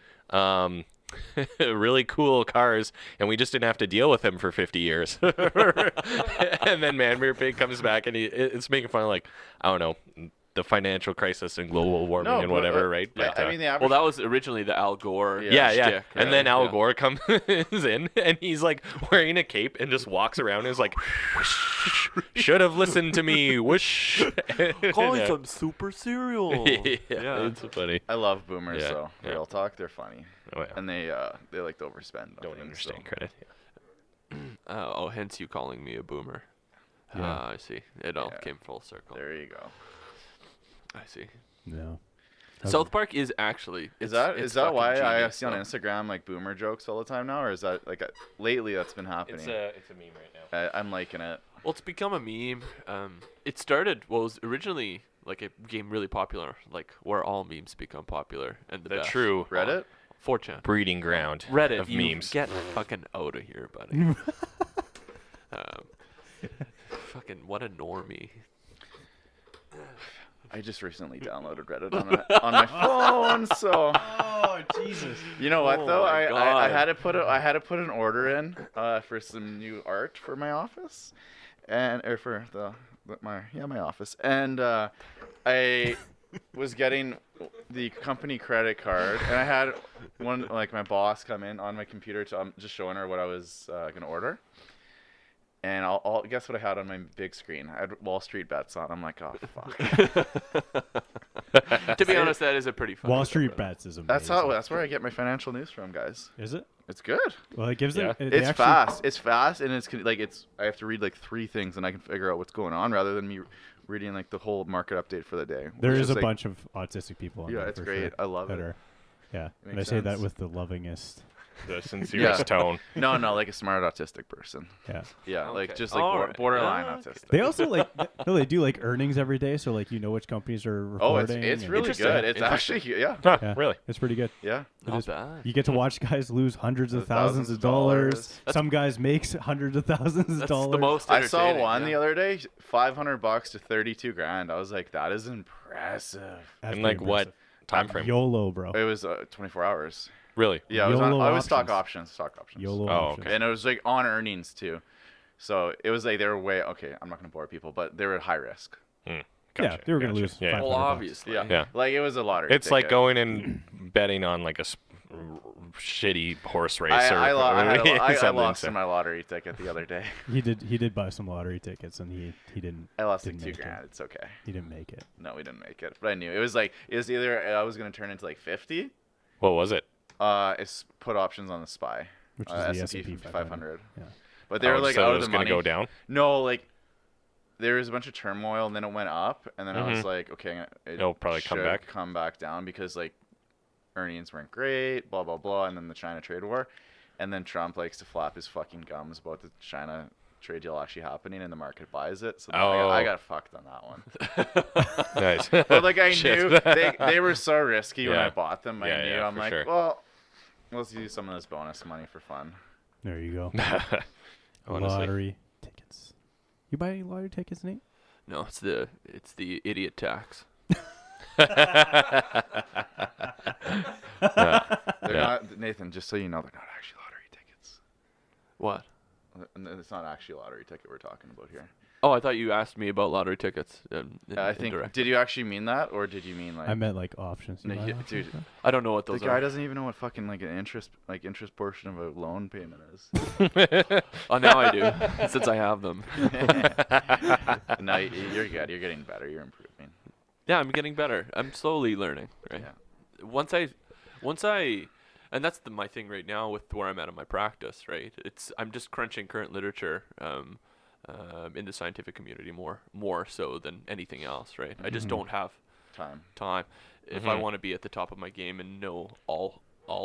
really cool cars, and we just didn't have to deal with him for 50 years. And then Man Bear Pig comes back, and it's making fun of, like, I don't know, the financial crisis and global warming No, and but, whatever, right? But, I mean, the average. well, that was originally the Al Gore. yeah. shtick, And then Al yeah. Gore comes in, and he's like wearing a cape and just walks around and is like, should have listened to me, whoosh. Calling some super cereal. yeah, it's funny. I love boomers, Yeah, though. yeah. Real talk, they're funny. Oh, yeah. And they like to overspend. Don't understand credit. Hence you calling me a boomer. I see. It all came full circle. There you go. I see. No. South Park is actually. Is it's that fucking why I genius, see on though. Instagram like boomer jokes all the time now, or is that like lately that's been happening? It's a meme right now. I'm liking it. Well, it's become a meme. It started. Well, it was originally like it became really popular, like where all memes become popular and the The best. true Reddit? 4chan. breeding ground Reddit, of you memes. get fucking out of here, buddy. Fucking what a normie. I just recently downloaded Reddit on my phone, so Oh Jesus! you know what Oh though, my I God. had to put an order in for some new art for my office, or for my office, and I was getting the company credit card, and I had one like my boss come in on my computer to just showing her what I was gonna order. And I'll guess what I had on my big screen. I had Wall Street Bets on. I'm like, oh fuck. To be honest, that is a pretty fun. Wall Street Bets is amazing. That's where I get my financial news from, guys. Is it? It's good. Well, it gives Yeah. them. It's fast. It's fast, and I have to read like 3 things, and I can figure out what's going on rather than me reading like the whole market update for the day. There which is a like, bunch of autistic people. On Yeah, there it's for great. Sure, I love that it. are- yeah, and I makes say that sense. with the lovingest. The sincerest tone. No, like a smart autistic person. Yeah. Yeah, like Okay. just like Alright. borderline Okay. autistic. They also like no, they do like earnings every day, so like you know which companies are Oh, reporting. it's and- really Interesting. good. It's Interesting. actually yeah. Huh, Yeah, really? It's pretty good. Yeah. Not is- bad. You get to watch guys lose hundreds of Thousands thousands of of dollars. dollars. Some guys make hundreds of thousands of That's dollars. the most. I saw entertaining, one yeah. the other day, $500 to $32,000. I was like, that is impressive. That's And pretty like what impressive. time frame? YOLO, bro. It was 24 hours. Really? Yeah, it was YOLO stock options. options. YOLO. Oh, options. okay. And it was like on earnings too. So it was like they were okay, I'm not going to bore people, but they were high risk. Yeah, Gotcha, they were gonna gotcha. lose Yeah. 500 Well, bucks. obviously. Yeah. Yeah. Like it was a lottery. It's like ticket. going and betting on like a shitty horse race I something, lost so- my lottery ticket the other day. He did buy some lottery tickets, and he didn't. I lost like didn't make $2,000. it. It's okay. He didn't make it. No, we didn't make it. But I knew it was either I was going to turn into like 50. What was it? It's put options on the SPY. Which is the S&P 500. Yeah. But they were like so out it of was the gonna money. go down. No, like there was a bunch of turmoil, and then it went up, and then I was like, okay, It'll probably come should back. come back down because like earnings weren't great, blah blah blah, and then the China trade war, and then Trump likes to flap his fucking gums about the China trade deal actually happening, and the market buys it. So then I Oh. got fucked on that one. Nice. But like I Shit. knew they were so risky when Yeah. I bought them. I Yeah, knew yeah, I'm for like, sure. well, let's use some of this bonus money for fun. There you go. Honestly. Lottery tickets. You buy any lottery tickets, Nate? No, it's the idiot tax. They're Yeah. not, Nathan, just so you know, they're not actually lottery tickets. What? It's not actually a lottery ticket we're talking about here. Oh, I thought you asked me about lottery tickets. I think. indirect. Did you actually mean that, or did you mean like? I meant like options. You No, buy he- options, dude, huh? I don't know what the those guy are. doesn't even know what fucking like an interest portion of a loan payment is. Oh, now I do, since I have them. No, you're good. You're getting better. You're improving. Yeah, I'm getting better. I'm slowly learning, right? Yeah. Once I, and that's my thing right now with where I'm at in my practice, right? I'm just crunching current literature in the scientific community more so than anything else, right? I just don't have Time. if I want to be at the top of my game and know all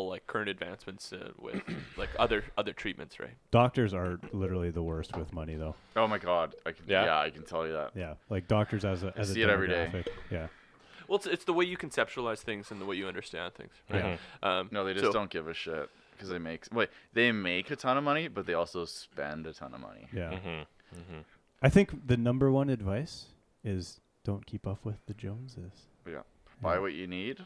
like current advancements with like other treatments, right? Doctors are literally the worst with money, though. Oh my God. I can tell you that. Yeah, like doctors as a see it every day. demographic. Yeah. Well, it's the way you conceptualize things and the way you understand things, right? No, they just don't give a shit because they make a ton of money, but they also spend a ton of money. Yeah. I think the number one advice is don't keep up with the Joneses. Yeah. Buy what you need,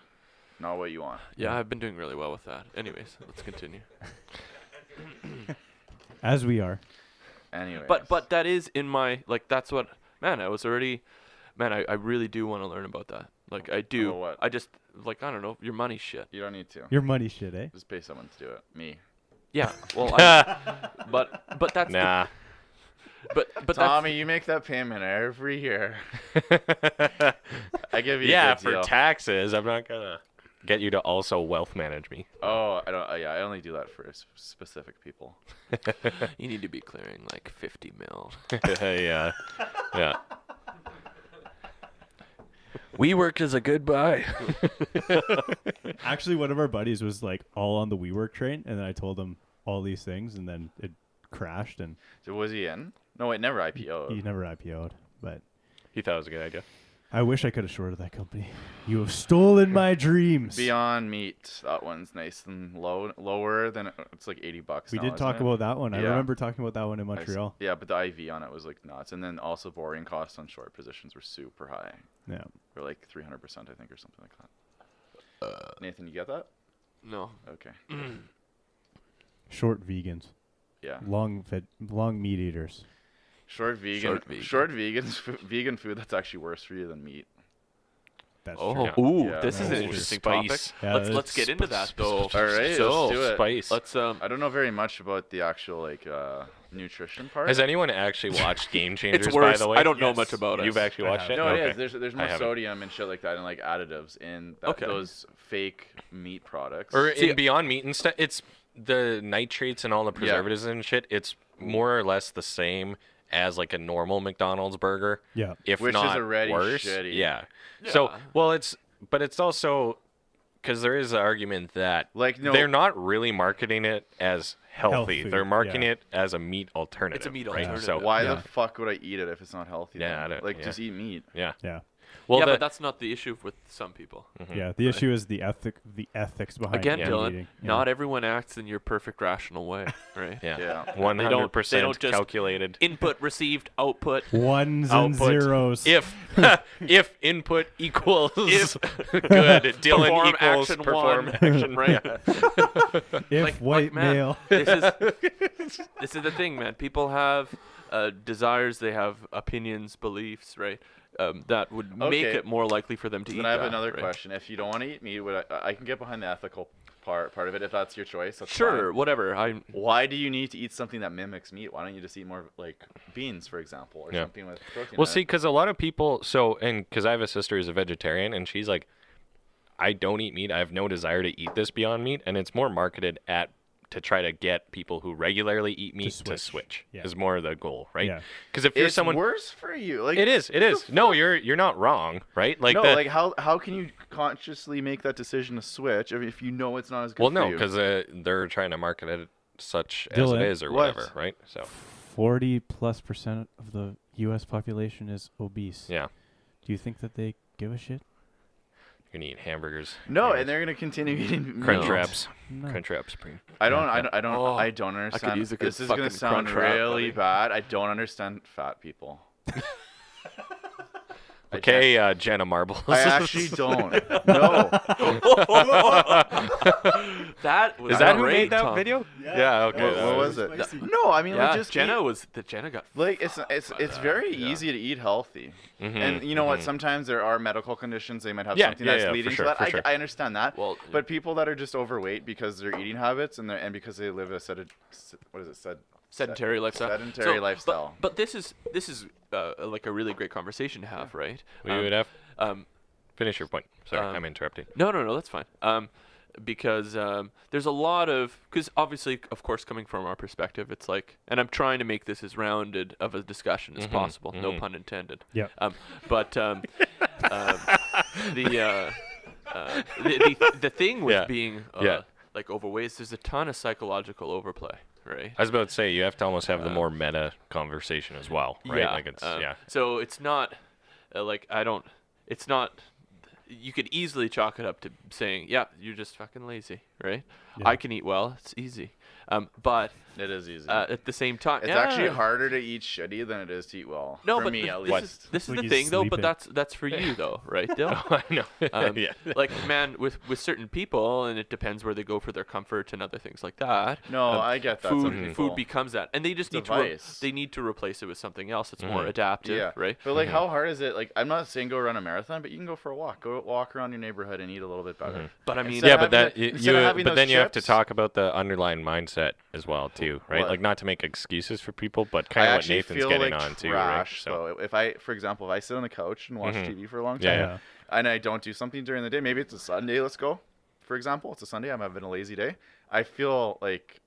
not what you want. Yeah, I've been doing really well with that. Anyways, let's continue. As we are. Anyway. But that is in my that's what I really do want to learn about that. Like I do. About what? I just I don't know, your money shit. You don't need to. Your money shit, eh? Just pay someone to do it. Me. Yeah. Well, but that's Nah. but Tommy, you make that payment every year. I give you Yeah, a good for deal. taxes, I'm not gonna get you to also wealth manage me. Oh, I don't. Yeah, I only do that for specific people. you need to be clearing like 50 mil. Yeah. Yeah. We worked as a good buy. Actually, one of our buddies was like all on the WeWork train, and then I told him all these things, and then it crashed, and So was he in? No, it never IPO'd. he never IPO'd. But He thought it was a good idea. I wish I could have shorted that company. You have stolen my dreams. Beyond Meat, that one's nice and lower than it's like $80. We now, did talk isn't it? about that one. I Yeah. remember talking about that one in I s- Montreal. Yeah, but the IV on it was like nuts, and then also borrowing costs on short positions were super high. Yeah. Or like 300%, I think, or something like that. Nathan, you get that? No. Okay. Short vegans. Yeah. Long meat eaters. Short vegans, vegan food that's actually worse for you than meat. That's Oh, true. ooh, Yeah. this is an That's interesting spice. topic. Yeah, let's get into that though. All right, So, let's do it. Spice. Let's I don't know very much about the actual like nutrition part. Has anyone actually watched Game Changers? It's worse. By the way, I don't know much about it. You've actually I watched have. it? No, Okay. it is. There's more haven't. sodium and shit like that, and like additives in those fake meat products. Or See, in Beyond Meat and stuff, it's the nitrates and all the preservatives and shit. It's more or less the same as like a normal McDonald's burger. Yeah. If Which is not already worse. shitty. Yeah. So Yeah. but it's also because there is the argument that Like, no- they're not really marketing it as healthy. Health food, They're marketing yeah. it as a meat alternative. It's a meat right? alternative. So Why Yeah. the fuck would I eat it if it's not healthy? Yeah, then? I don't- like yeah. just eat meat. yeah. Yeah. Well, yeah, the- but that's not the issue with some people. Yeah. The issue is the ethics behind Again, meat Dylan, eating. Yeah. not everyone acts in your perfect rational way, right? yeah. Yeah. 100% They don't just- calculated. Input, received, output. Ones and Output. zeros. If input equals If- good, Dylan Perform equals action perform one. action Right. If like, white man, male. This is the thing, man. People have desires. They have opinions, beliefs, right? That would make Okay. it more likely for them to So eat then I have that, another right? question. If you don't want to eat meat, I can get behind the ethical part of it if that's your choice. That's Sure, fine. whatever. Why do you need to eat something that mimics meat? Why don't you just eat more like beans, for example, or Yeah. something with protein? Well, in see, it? because a lot of people, because I have a sister who's a vegetarian, and she's like, I don't eat meat. I have no desire to eat this Beyond Meat, and it's more marketed to try to get people who regularly eat meat to switch. switch. Yeah. Is more the goal, right? Yeah. Because if you're it's someone, worse for you. Like it is. No, you're not wrong, right? Like no, the, like how can you consciously make that decision to switch if you know it's not as good? well, for no, you? because they're trying to market it such as Dylan, it is or what? whatever, right? So 40+% of the U.S. population is obese. yeah, Do you think that they give a shit? you're gonna eat hamburgers. no, hamburgers. and they're gonna continue eating crunch meat. wraps, No. crunch wraps. Supreme. I don't Oh, understand. use a good This is gonna fucking sound crunch wrap, really buddy. bad. I don't understand fat people. Okay, Jenna Marbles. I actually don't. No. That was Is that who great, made that Tom. video? Yeah. Okay. What was it? No, I mean, Yeah, like just Jenna eat- Jenna got like it's very easy to eat healthy. And you know what? Sometimes there are medical conditions. They might have Yeah, something yeah, that's yeah, for leading sure, to that. for sure. I understand that. Well, but people that are just overweight because of their eating habits and because they live a sedentary lifestyle. sedentary lifestyle. But this is like a really great conversation to have, right? We would have. Um, Finish your point. Sorry, I'm interrupting. No, that's fine. Because there's a lot of, because obviously, of course, coming from our perspective, it's like, and I'm trying to make this as rounded of a discussion as possible, no pun intended. Yeah. But the thing with Yeah. being Yeah. like overweight is there's a ton of psychological overplay, right? I was about to say you have to almost have the more meta conversation as well, right? Yeah. Like it's So it's not like it's not. You could easily chalk it up to saying, yeah, you're just fucking lazy, right? Yeah. I can eat well. It's easy. But It is easy. at the same time, It's actually harder to eat shitty than it is to eat well. No, for but me at this least. is Like the you thing, though. sleep But it. that's for you, though, right, Dill? I know. Yeah. Like, man, with certain people, and it depends where they go for their comfort and other things like that. No, I get that. Some Food people. becomes that, and they just need Device. they need to replace it with something else that's more adaptive, Yeah. right? But like, how hard is it? Like, I'm not saying go run a marathon, but you can go for a walk. Go walk around your neighborhood and eat a little bit better. But I mean, Instead Yeah, of but having that the- instead of having but those then you have to chips- talk about the underlying mindset as well too, right? What? Like not to make excuses for people, but I kind of what actually Nathan's feel getting like on too, right? trash. So if I, for example, if I sit on the couch and watch TV for a long time, Yeah, yeah. and I don't do something during the day, maybe it's a Sunday. Let's go. For example, it's a Sunday. I'm having a lazy day. I feel like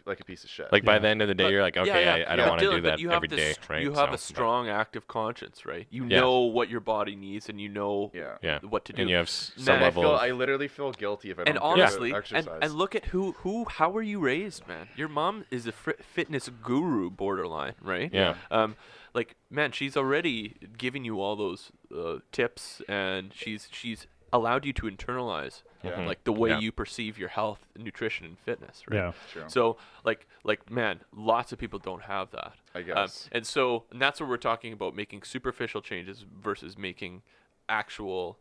a piece of shit. like by Yeah. the end of the day, you're like, okay, I don't want to do that every day, right? You have So, a strong, active conscience, right? You Yeah. know what your body needs, and you know yeah, what to do. and you have some Man, level. I literally feel guilty if I don't And do honestly, the exercise. and look at how were you raised, man? Your mom is a fitness guru, borderline, right? Yeah. Like, man, she's already giving you all those tips, and she's allowed you to internalize, like the way Yeah. you perceive your health, nutrition, and fitness, right? Yeah. True. So, like, man, lots of people don't have that. I guess. And that's what we're talking about: making superficial changes versus making actual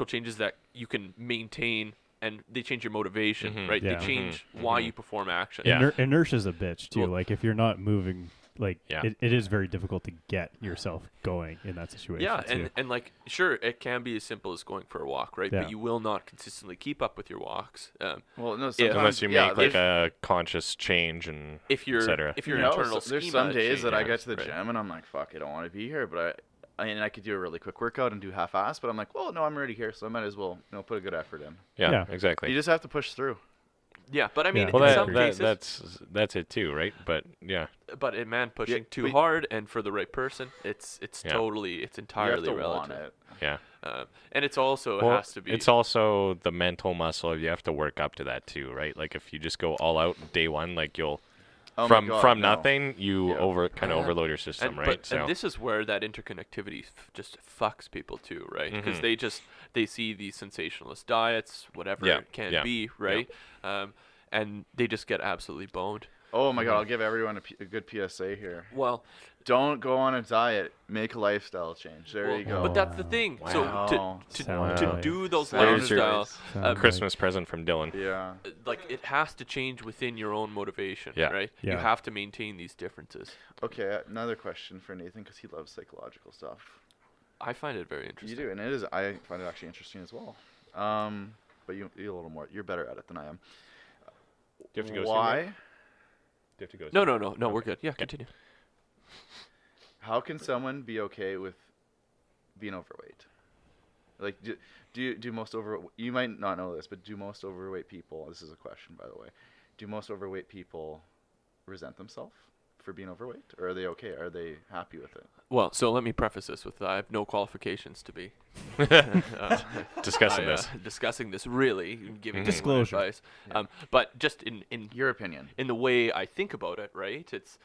changes that you can maintain, and they change your motivation, right? Yeah. They change why you perform action. Yeah. Inertia's a bitch too. Well- Like if you're not moving, like Yeah. it is very difficult to get yourself going in that situation. Yeah, too. and like, sure, it can be as simple as going for a walk, right? Yeah. But you will not consistently keep up with your walks. well, no, If- sometimes, Unless you yeah, make like there's- a conscious change and if you're et cetera. if your you know, internal there's schema some days that I get changes, to the right? gym and I'm like, fuck, I don't want to be here, but I could do a really quick workout and do half-ass, but I'm like, well, no, I'm already here, so I might as well, put a good effort in. yeah, Yeah. exactly. You just have to push through. Yeah, but I mean, Yeah. Well, in some that, cases, that's it too, right? But yeah, but man, pushing too but- hard and for the right person, it's Yeah. totally, it's You have entirely to relative. want it. yeah. And it's also it Well, has to be. it's also the mental muscle. You have to work up to that too, right? Like if you just go all out day one, like you'll Oh my from God, no. nothing, you Yeah. kind of overload your system, and, right? but, So and this is where that interconnectivity just fucks people too, right? Because they see these sensationalist diets, whatever Yeah, it can yeah, be, right? And they just get absolutely boned. Oh my God, I'll give everyone a good PSA here. Well, Don't go on a diet. Make a lifestyle change. There you go. but that's the thing. Wow. So Sound to right. do those Sound lifestyle, Sound Christmas present from Dylan. Yeah. like it has to change within your own motivation, Yeah. right? You Yeah. have to maintain these differences. Okay, another question for Nathan because he loves psychological stuff. I find it very You interesting. do, and it is. I find it actually interesting as well. But you're a little more. You're better at it than I am. Do you have to go Why? somewhere? Do you have to go No, somewhere? no, we're good. Yeah, continue. How can someone be okay with being overweight? Like, do most you might not know this, but do most overweight people? This is a question, by the way. Do most overweight people resent themselves for being overweight, or are they okay? Are they happy with it? Well, so let me preface this with I have no qualifications to be Discussing this. discussing this really, giving Disclosure. advice. But just in Your opinion. in the way I think about it, right? It's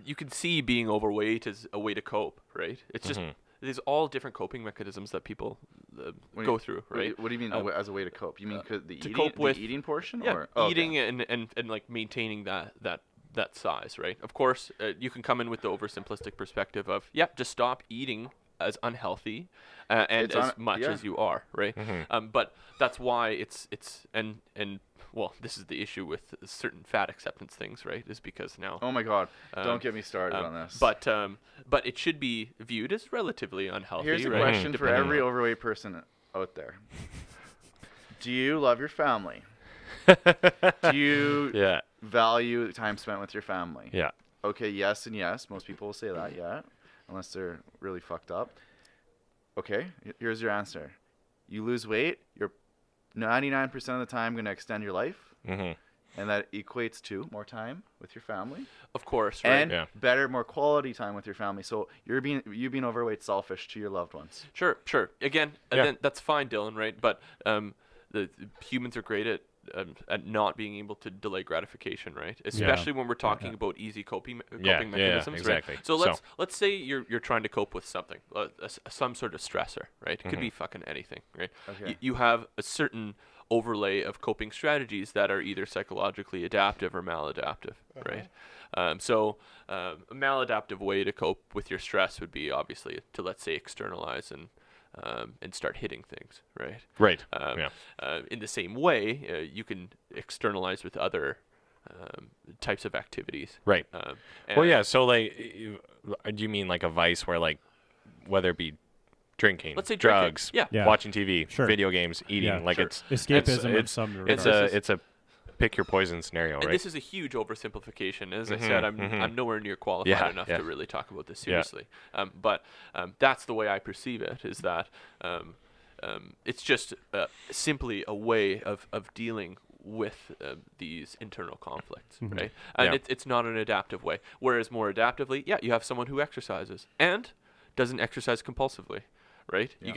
you can see being overweight as a way to cope, right? It's just there's all different coping mechanisms that people go through, right? What do you mean as a way to cope? You mean the to eating, cope with the eating portion, Yeah, or oh, okay. eating and like maintaining that that size, right? Of course, you can come in with the oversimplistic perspective of, just stop eating as unhealthy and as much as you are, right? But that's why it's well, this is the issue with certain fat acceptance things, right? Is because now. Oh my God! Don't get me started on this. But it should be viewed as relatively unhealthy. Here's a right? question for every overweight person out there: do you love your family? Do you value time spent with your family? Yeah. Okay, yes and yes. Most people will say that, unless they're really fucked up. Okay, here's your answer. You lose weight, you're 99% of the time going to extend your life, and that equates to more time with your family. Of course, right? And better, more quality time with your family. So you being overweight selfish to your loved ones. Sure. Again, then that's fine, Dylan, right? But the humans are great at not being able to delay gratification, right? Especially when we're talking about easy coping mechanisms, exactly. right? So let's say you're trying to cope with something, some sort of stressor, right? It could be fucking anything, right? Okay. You have a certain overlay of coping strategies that are either psychologically adaptive or maladaptive, right? So a maladaptive way to cope with your stress would be obviously to, let's say, externalize and start hitting things, right? Right. In the same way, you can externalize with other types of activities. Right. So like, do you mean like a vice where, like, whether it be drinking, let's say drugs, Yeah. watching TV, Sure. video games, eating, like sure. it's Escapism in it's some it's regards. it's a pick your poison scenario, And right? this is a huge oversimplification. As I said, I'm nowhere near qualified enough to really talk about this seriously. But that's the way I perceive it, is that it's just simply a way of dealing with these internal conflicts, right? And it's not an adaptive way. Whereas more adaptively, you have someone who exercises and doesn't exercise compulsively, right? You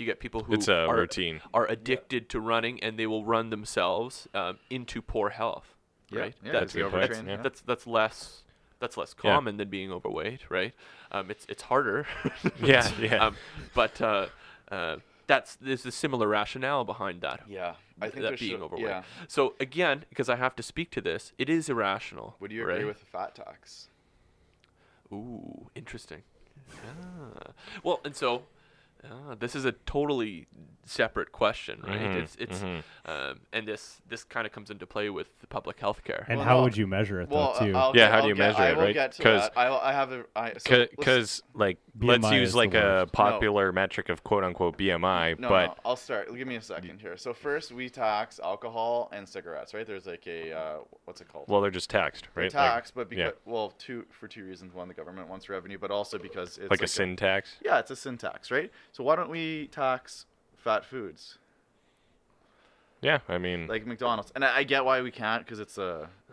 get people who It's a routine. are addicted to running, and they will run themselves into poor health, right? Yeah, That's the overtrain, yeah. that's less common than being overweight, right? It's harder. But there's a similar rationale behind that. Yeah, I think that being overweight. Yeah. So again, because I have to speak to this, it is irrational. Would you right? agree with the fat tax? Ooh, interesting. Well, and so this is a totally separate question, right? It's and this kind of comes into play with the public health care. And how would you measure it, though, too? How do you measure it, right? Because like, let's BMI use is like the a worst. popular metric of quote unquote BMI, No, I'll start. Give me a second here. So first, we tax alcohol and cigarettes, right? There's like a what's it called? well, they're just taxed, right? They're taxed, but yeah. because for two reasons. One, the government wants revenue, but also because it's like a sin tax. Yeah, it's a sin tax, right? So why don't we tax fat foods Yeah, I mean, like McDonald's? And I get why we can't, because it's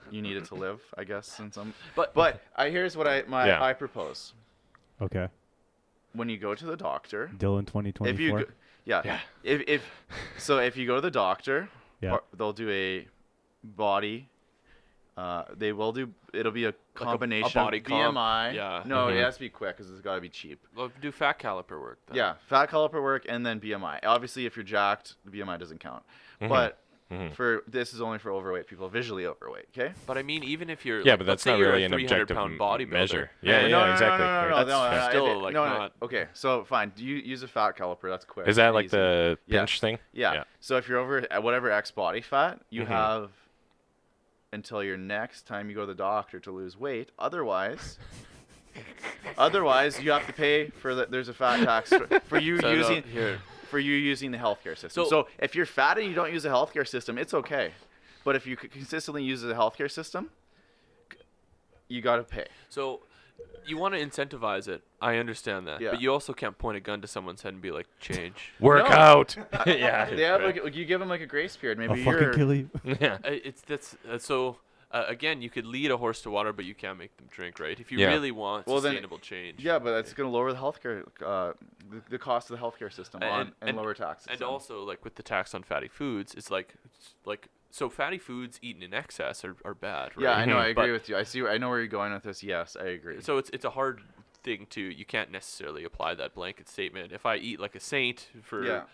you need it to live, I guess. In some, But here's what I propose. Okay. When you go to the doctor, Dylan 2024. if you if you go to the doctor, they'll do a body. It'll be a combination body of comp. BMI. Yeah. No, it has to be quick because it's got to be cheap. Well, do fat caliper work then. Yeah, fat caliper work and then BMI. Obviously, if you're jacked, the BMI doesn't count. But this is only for overweight people, visually overweight. Okay. But I mean, even if you're but that's not really an objective 300-pound bodybuilder measure. No, Exactly. That's still not. Okay, so fine. Do you use a fat caliper? That's quick. Is that like easy. the pinch thing? Yeah. So if you're over at whatever X body fat, you have until your next time you go to the doctor to lose weight. Otherwise, you have to pay for there's a fat tax for you using the healthcare system. So if you're fat and you don't use the healthcare system, it's okay. But if you consistently use the healthcare system, you got to pay. So you want to incentivize it. I understand that. Yeah. But you also can't point a gun to someone's head and be like, change. Work out. Yeah. They have you give them like a grace period. Maybe I'll fucking kill you. Yeah. Again, you could lead a horse to water, but you can't make them drink, right? If you really want sustainable change. Yeah, but that's going to lower the healthcare, the cost of the healthcare system and lower taxes. And also, like with the tax on fatty foods, it's like so fatty foods eaten in excess are bad, right? Yeah, I know. I agree with you. I know where you're going with this. Yes, I agree. So it's a hard thing you can't necessarily apply that blanket statement. If I eat like a saint for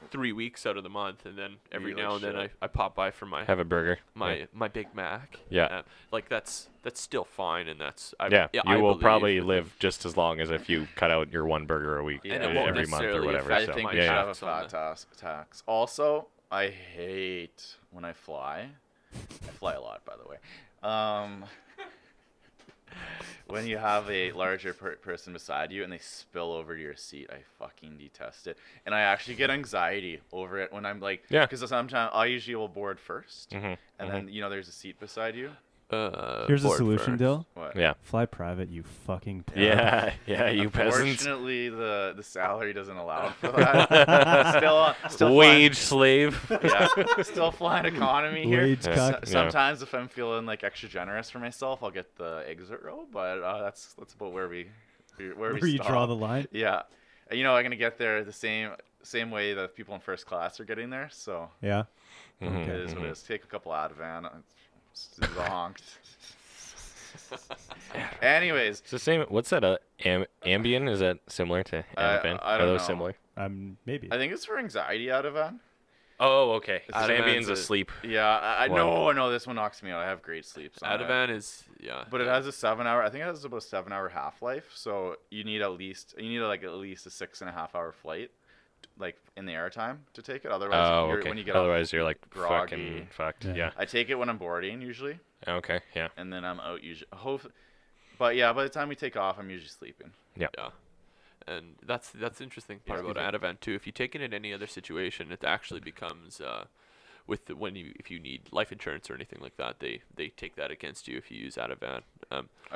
3 weeks out of the month, and then every eat like now and then shit. I pop by for my Have a burger. my Big Mac. Yeah. Like that's still fine, and that's I You I will believe probably with live just as long as if you cut out your one burger a week Yeah. And it won't every month or necessarily whatever. I affect So, think my we should yeah. have a tax on fat tax. Also, I hate when I fly. I fly a lot, by the way. When you have a larger person beside you and they spill over to your seat, I fucking detest it. And I actually get anxiety over it when I'm like, Yeah. because sometimes I usually will board 1st, Mhm, and then there's a seat beside you. Here's a board solution, first. Dill. What? Yeah. Fly private, you fucking pleb. Yeah, you peasants. Unfortunately, the salary doesn't allow for that. still Wage slave. flying, still flying economy here. Wage Yeah. cuck. Sometimes if I'm feeling like extra generous for myself, I'll get the exit row, but that's about where we Where you draw stop. the line. Yeah, I'm gonna get there the same way that people in first class are getting there. So Yeah. Mhm, it is what it is. Take a couple Ativan. Zonked. Anyways, It's the same. What's that? Ambien? Is that similar to Ativan? I Are don't those know. similar? Maybe. I think it's for anxiety Ativan. Oh, okay. 'Cause Ativan's Ambien's a- asleep. Yeah, I Wow. no, this one knocks me out. I have great sleeps on it. Ativan is But it has a 7 hour. I think it has about a 7 hour half life. So you need at least a 6.5 hour flight, like in the air time to take it. Otherwise, Oh, okay. when you get off, Otherwise, you're like groggy. fucking fucked. Yeah. Yeah. I take it when I'm boarding usually, Okay. Yeah. and then I'm out usually. But yeah, by the time we take off, I'm usually sleeping. Yeah. And that's the interesting part about Ativan too. If you take it in any other situation, it actually becomes if you need life insurance or anything like that, they take that against you if you use Ativan.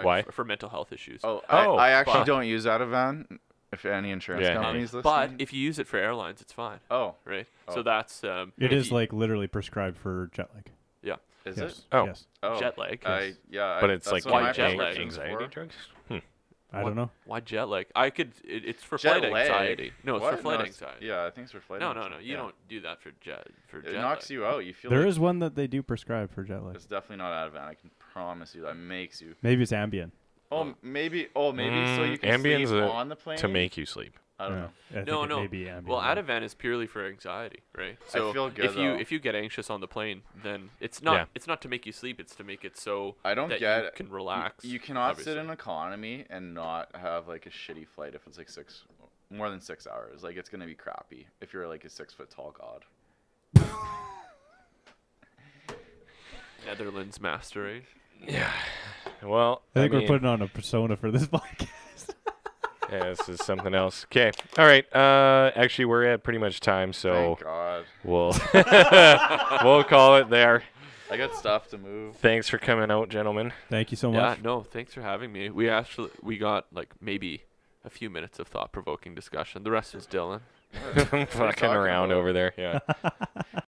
Why? For mental health issues. I actually but- don't use Ativan. If any insurance Yeah. companies listening, But if you use it for airlines, it's fine, oh, right? Oh. So that's It if is you- like literally prescribed for jet lag. is Yes. it? Oh. Yes. Oh, jet lag. But it's like that's what my jet lag. prescription's anxiety for. drugs. I don't know. Why jet lag? It's for Jet flight lag? anxiety. No, it's What? for flight No, anxiety. Yeah, I think it's for flight. No, anxiety. you Yeah. don't do that for jet It jet knocks lag. you out. You feel There like is one that they do prescribe for jet lag. it's definitely not Ativan. I can promise you that makes you. Maybe it's Ambien. Maybe. So you can Ambien's sleep on the plane to make you sleep. I don't know. I think No, it no. may be Ambien. Well, yeah. Ativan is purely for anxiety, right? So feel good, if you get anxious on the plane, then it's not Yeah. it's not to make you sleep. It's to make it so I don't that get you it. can relax. You cannot obviously. sit in economy and not have like a shitty flight if it's like more than 6 hours. Like it's gonna be crappy if you're like a 6 foot tall god. Netherlands master race. Yeah. Well, I think mean, we're putting on a persona for this podcast. yeah, this is something else. Okay. All right. Actually, we're at pretty much time, so Thank God. we'll we'll call it there. I got stuff to move. Thanks for coming out, gentlemen. Thank you so Yeah, much. no, thanks for having me. We got like maybe a few minutes of thought-provoking discussion. The rest was Dylan. Fucking talking around about? over there. Yeah.